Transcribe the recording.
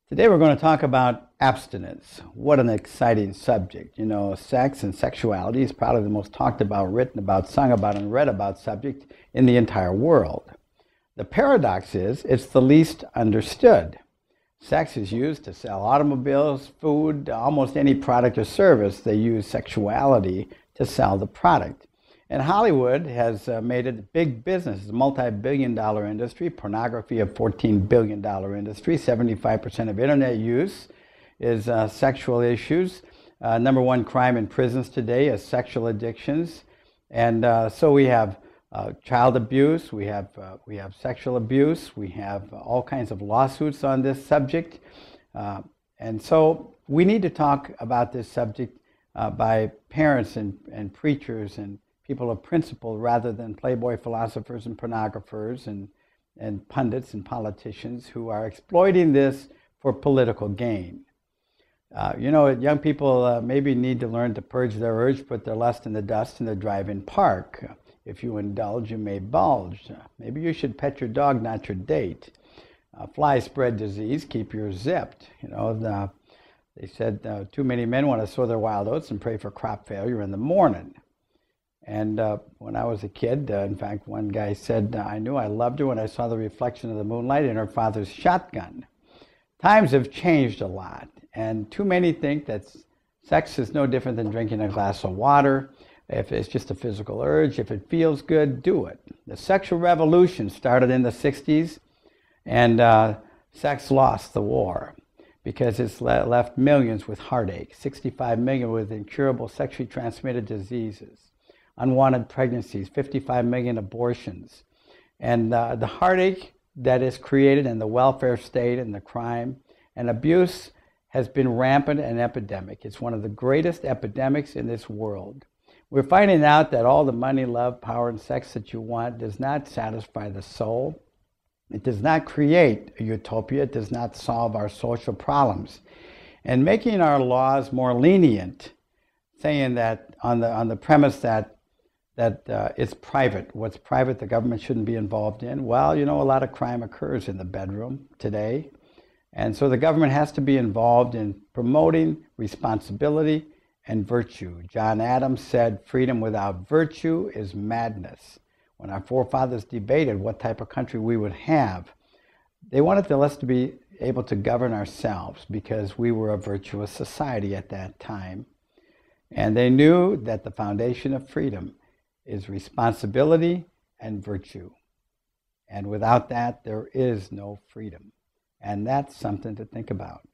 Today we're going to talk about abstinence. What an exciting subject. You know, sex and sexuality is probably the most talked about, written about, sung about, and read about subject in the entire world. The paradox is it's the least understood. Sex is used to sell automobiles, food, almost any product or service. They use sexuality to sell the product. And Hollywood has made it a big business. It's a multi-billion-dollar industry. Pornography, a $14 billion industry. 75% of internet use is sexual issues. Number one crime in prisons today is sexual addictions. And so we have child abuse, we have sexual abuse, we have all kinds of lawsuits on this subject. And so we need to talk about this subject by parents and preachers and people of principle rather than playboy philosophers and pornographers and pundits and politicians who are exploiting this for political gain. You know, young people maybe need to learn to purge their urge, put their lust in the dust in the drive-in park. If you indulge, you may bulge. Maybe you should pet your dog, not your date. Flies spread disease, keep yours zipped. You know, they said too many men want to sow their wild oats and pray for crop failure in the morning. And when I was a kid, in fact, one guy said, I knew I loved her when I saw the reflection of the moonlight in her father's shotgun. Times have changed a lot, and too many think that sex is no different than drinking a glass of water. If it's just a physical urge, if it feels good, do it. The sexual revolution started in the 60s, and sex lost the war because it's left millions with heartache, 65 million with incurable sexually transmitted diseases, unwanted pregnancies, 55 million abortions. And the heartache that is created in the welfare state and the crime and abuse has been rampant and epidemic. It's one of the greatest epidemics in this world. We're finding out that all the money, love, power, and sex that you want does not satisfy the soul. It does not create a utopia. It does not solve our social problems. And making our laws more lenient, saying that on the premise that it's private. What's private, the government shouldn't be involved in. Well, you know, a lot of crime occurs in the bedroom today. And so the government has to be involved in promoting responsibility and virtue. John Adams said, freedom without virtue is madness. When our forefathers debated what type of country we would have, they wanted us to be able to govern ourselves because we were a virtuous society at that time. And they knew that the foundation of freedom is responsibility and virtue. And without that, there is no freedom. And that's something to think about.